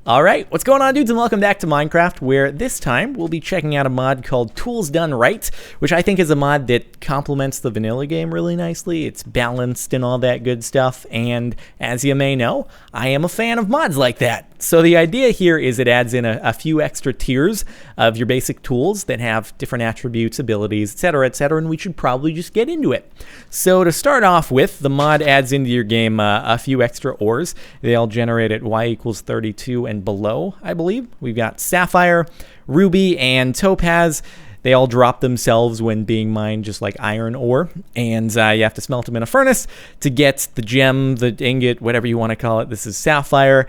Alright, what's going on, dudes, and welcome back to Minecraft, where this time we'll be checking out a mod called Tools Done Right, which I think is a mod that complements the vanilla game really nicely. It's balanced and all that good stuff, and as you may know, I am a fan of mods like that. So the idea here is it adds in a few extra tiers of your basic tools that have different attributes, abilities, etc., and we should probably just get into it. So to start off with, the mod adds into your game a few extra ores. They all generate at y equals 32 and below, I believe. We've got sapphire, ruby, and topaz. They all drop themselves when being mined, just like iron ore, and you have to smelt them in a furnace to get the gem, the ingot, whatever you want to call it. This is sapphire,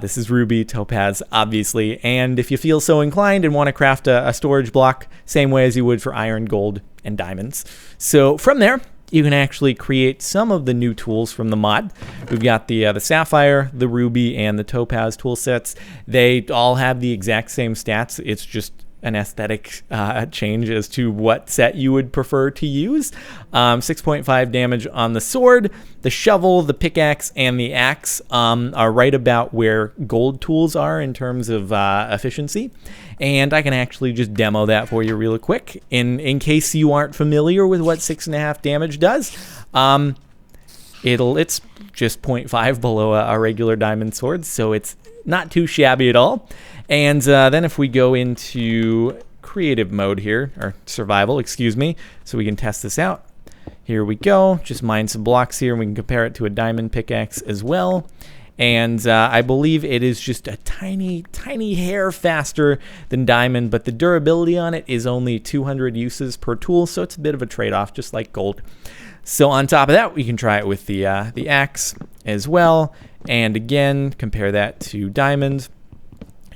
this is ruby, topaz, obviously, and if you feel so inclined and want to craft a storage block, same way as you would for iron, gold, and diamonds. So from there, you can actually create some of the new tools from the mod. We've got the sapphire, the ruby, and the topaz tool sets. They all have the exact same stats. It's just an aesthetic change as to what set you would prefer to use. 6.5 damage on the sword. The shovel, the pickaxe, and the axe are right about where gold tools are in terms of efficiency. And I can actually just demo that for you real quick. In case you aren't familiar with what 6.5 damage does, it's just 0.5 below a regular diamond sword, so it's not too shabby at all. And then if we go into creative mode here, or survival, excuse me, so we can test this out. Here we go, just mine some blocks here, and we can compare it to a diamond pickaxe as well. And I believe it is just a tiny hair faster than diamond, but the durability on it is only 200 uses per tool, so it's a bit of a trade-off, just like gold. So on top of that, we can try it with the axe as well, and again, compare that to diamond.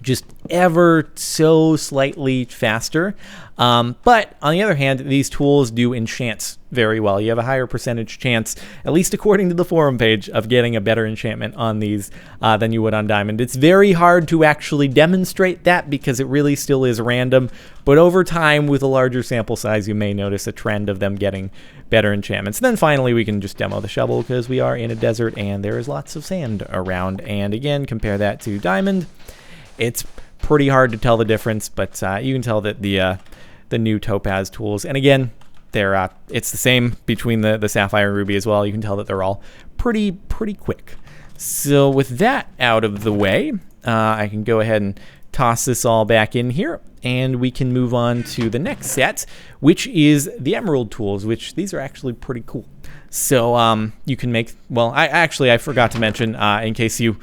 Just ever so slightly faster. But on the other hand, these tools do enchant very well. You have a higher percentage chance, at least according to the forum page, of getting a better enchantment on these than you would on diamond. It's very hard to actually demonstrate that because it really still is random, but over time with a larger sample size you may notice a trend of them getting better enchantments. And then finally we can just demo the shovel because we are in a desert and there is lots of sand around. And again, compare that to diamond. It's pretty hard to tell the difference, but you can tell that the new topaz tools, and again, they're it's the same between the sapphire and ruby as well. You can tell that they're all pretty quick. So with that out of the way, I can go ahead and toss this all back in here, and we can move on to the next set, which is the emerald tools, which these are actually pretty cool. So you can make, well, I forgot to mention, in case you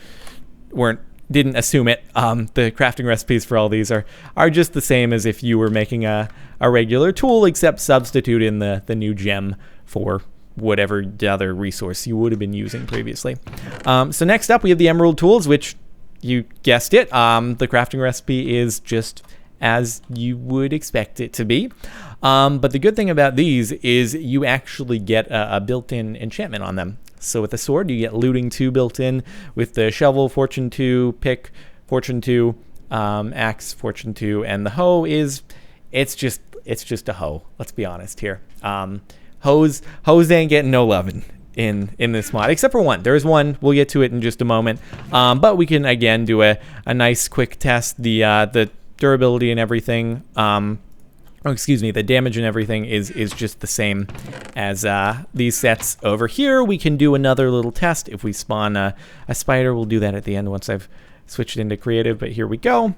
didn't assume it, the crafting recipes for all these are just the same as if you were making a regular tool, except substitute in the new gem for whatever other resource you would have been using previously. So next up we have the emerald tools, which you guessed it, the crafting recipe is just as you would expect it to be. But the good thing about these is you actually get a built-in enchantment on them. So with the sword, you get looting 2 built in. With the shovel, fortune 2, pick, fortune 2, axe, fortune 2, and the hoe it's just a hoe. Let's be honest here. Hoes ain't getting no lovin' in this mod, except for one. There is one. We'll get to it in just a moment. But we can again do a nice quick test. The durability and everything. The damage and everything is just the same as these sets over here. We can do another little test. If we spawn a spider, we'll do that at the end once I've switched into creative, but here we go.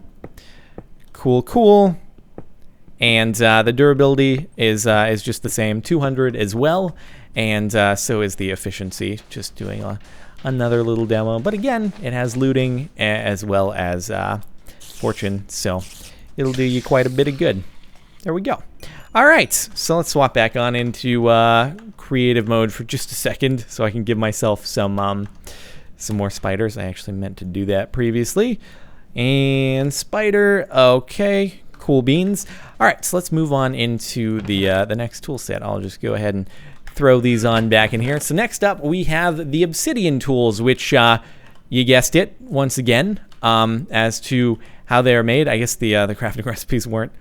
Cool. And the durability is just the same, 200 as well, and so is the efficiency, just doing another little demo. But again, it has looting as well as fortune, so it'll do you quite a bit of good. There we go. All right, so let's swap back on into creative mode for just a second so I can give myself some more spiders. I actually meant to do that previously. And spider, okay, cool beans. All right, so let's move on into the next tool set. I'll just go ahead and throw these on back in here. So next up, we have the Obsidian Tools, which you guessed it once again. As to how they are made, I guess the crafting recipes weren't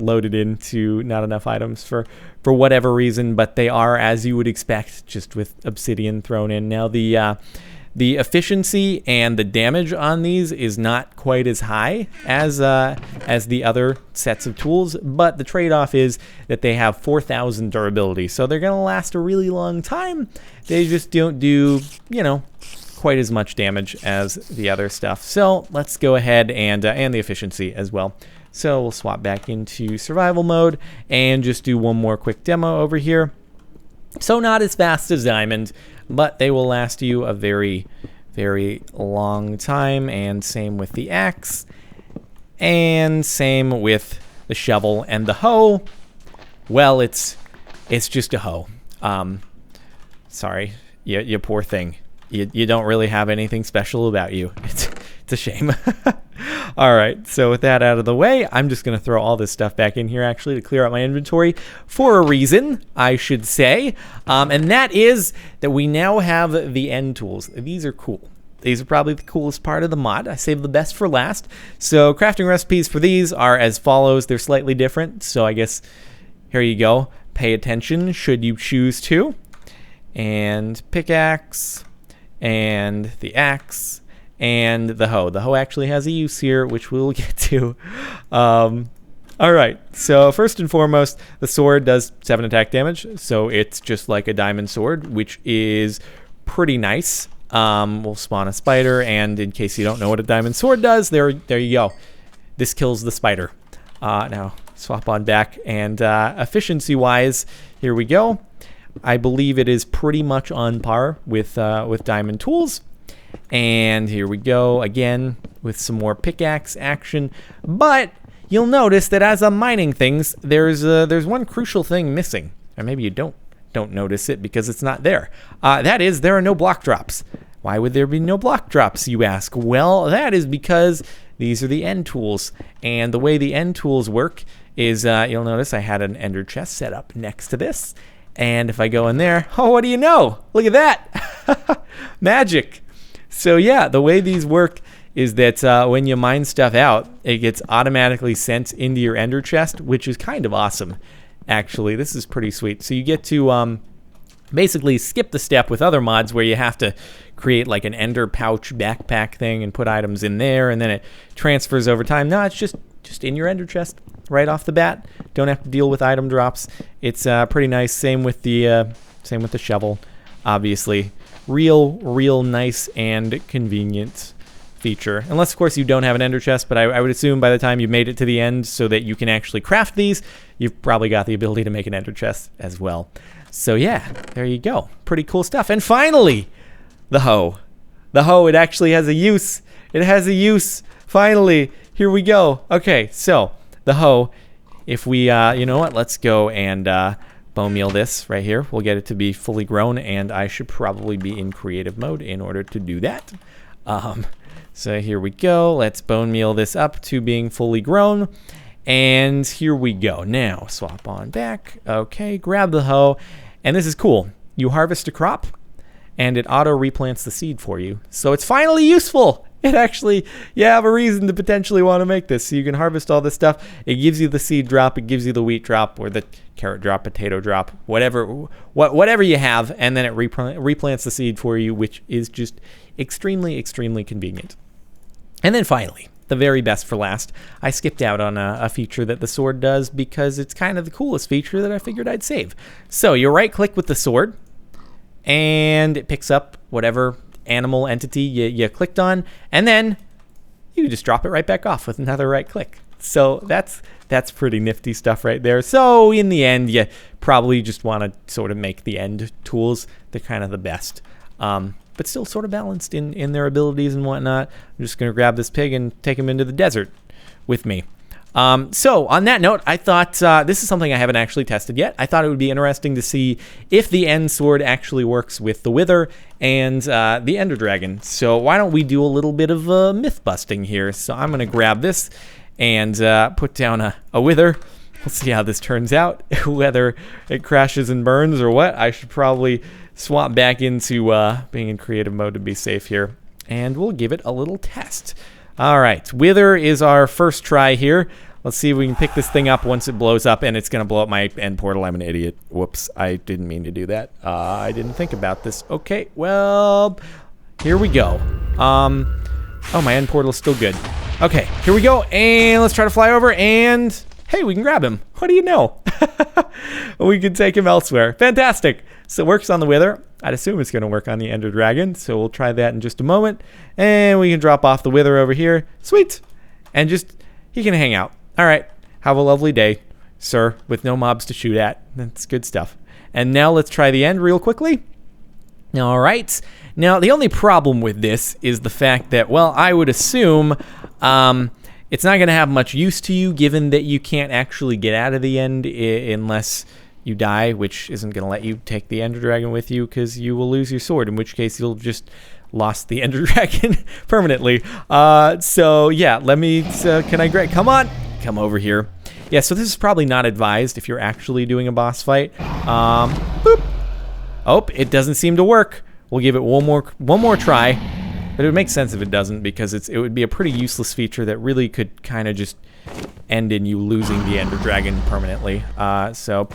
loaded into not enough items for whatever reason, but they are as you would expect, just with obsidian thrown in. Now the The efficiency and the damage on these is not quite as high as the other sets of tools, but the trade-off is that they have 4,000 durability, so they're gonna last a really long time. They just don't do, you know, quite as much damage as the other stuff. So let's go ahead and the efficiency as well. So we'll swap back into survival mode and just do one more quick demo over here. So not as fast as diamond, but they will last you a very, very long time. And same with the axe, and same with the shovel and the hoe. Well, it's just a hoe. Sorry, you poor thing. You don't really have anything special about you. It's a shame. All right, so with that out of the way, I'm just going to throw all this stuff back in here, actually, to clear out my inventory for a reason, I should say. And that is that we now have the end tools. These are cool. These are probably the coolest part of the mod. I saved the best for last. So crafting recipes for these are as follows. They're slightly different, so I guess here you go. Pay attention should you choose to. And pickaxe, and the axe, and the hoe. The hoe actually has a use here, which we'll get to. All right, so first and foremost, the sword does 7 attack damage, so it's just like a diamond sword, which is pretty nice. We'll spawn a spider, and in case you don't know what a diamond sword does, there you go. This kills the spider. Now, swap on back, and efficiency-wise, here we go. I believe it is pretty much on par with diamond tools. And here we go again with some more pickaxe action. But you'll notice that as I'm mining things, there's one crucial thing missing. Or maybe you don't notice it because it's not there. That is, there are no block drops. Why would there be no block drops, you ask? Well, that is because these are the end tools. And the way the end tools work is, you'll notice I had an ender chest set up next to this. And if I go in there, oh, what do you know? Look at that. Magic. So yeah, the way these work is that when you mine stuff out, it gets automatically sent into your ender chest, which is kind of awesome, actually. This is pretty sweet. So you get to basically skip the step with other mods where you have to create like an ender pouch backpack thing and put items in there, and then it transfers over time. No, it's just in your ender chest right off the bat. Don't have to deal with item drops. It's pretty nice. Same with the shovel, obviously. Real nice and convenient feature. Unless, of course, you don't have an ender chest, but I would assume by the time you've made it to the end so that you can actually craft these, you've probably got the ability to make an ender chest as well. So yeah, there you go. Pretty cool stuff. And finally, the hoe. The hoe, it actually has a use. It has a use. Finally, here we go. Okay, so the hoe, if we, you know what, let's go and bone meal this right here. We'll get it to be fully grown, and I should probably be in creative mode in order to do that. So here we go. Let's bone meal this up to being fully grown. And here we go. Now, swap on back. Okay, grab the hoe. And this is cool. You harvest a crop, and it auto-replants the seed for you. So it's finally useful. It actually, you have a reason to potentially want to make this. So you can harvest all this stuff. It gives you the seed drop. It gives you the wheat drop or the carrot drop, potato drop, whatever you have. And then it replants the seed for you, which is just extremely, extremely convenient. And then finally, the very best for last, I skipped out on a feature that the sword does because it's kind of the coolest feature that I figured I'd save. So you right click with the sword, and it picks up whatever animal entity you clicked on, and then you just drop it right back off with another right click. So that's pretty nifty stuff right there. So in the end, you probably just want to sort of make the end tools the kind of the best, but still sort of balanced in their abilities and whatnot. I'm just going to grab this pig and take him into the desert with me. So on that note, I thought this is something I haven't actually tested yet. I thought it would be interesting to see if the end sword actually works with the wither and the ender dragon. So why don't we do a little bit of myth busting here? So I'm going to grab this and put down a wither. We'll see how this turns out, whether it crashes and burns or what. I should probably swap back into being in creative mode to be safe here, and we'll give it a little test. All right, wither is our first try here. Let's see if we can pick this thing up once it blows up, and it's going to blow up my end portal. I'm an idiot. Whoops, I didn't mean to do that. I didn't think about this. Okay, well, Here we go. Oh, my end portal is still good. Okay, here we go, and let's try to fly over, and hey, we can grab him. What do you know? We can take him elsewhere. Fantastic. So it works on the Wither. I'd assume it's going to work on the Ender Dragon, so we'll try that in just a moment. And we can drop off the Wither over here. Sweet. And just, he can hang out. All right, have a lovely day, sir, with no mobs to shoot at. That's good stuff. And now let's try the end real quickly. All right. Now, the only problem with this is the fact that, well, I would assume it's not going to have much use to you, given that you can't actually get out of the end unless you die, which isn't going to let you take the Ender Dragon with you because you will lose your sword, in which case you'll just lost the Ender Dragon permanently. So, yeah, let me, can I grab, come on, come over here. Yeah, so this is probably not advised if you're actually doing a boss fight. Boop. Oh, it doesn't seem to work. We'll give it one more try, but it would make sense if it doesn't, because it would be a pretty useless feature that really could kind of just end in you losing the Ender Dragon permanently. So,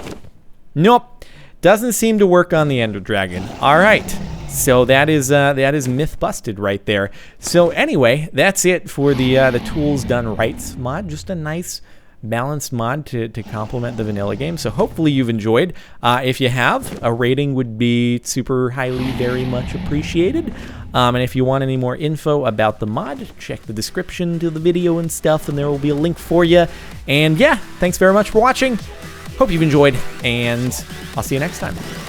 nope, doesn't seem to work on the Ender Dragon. All right, so that is myth busted right there. So anyway, that's it for the Tools Done Right mod. Just a nice balanced mod to complement the vanilla game. So hopefully you've enjoyed. If you have, a rating would be super highly, very much appreciated. And if you want any more info about the mod, check the description to the video and stuff, and there will be a link for you. And yeah, thanks very much for watching. Hope you've enjoyed, and I'll see you next time.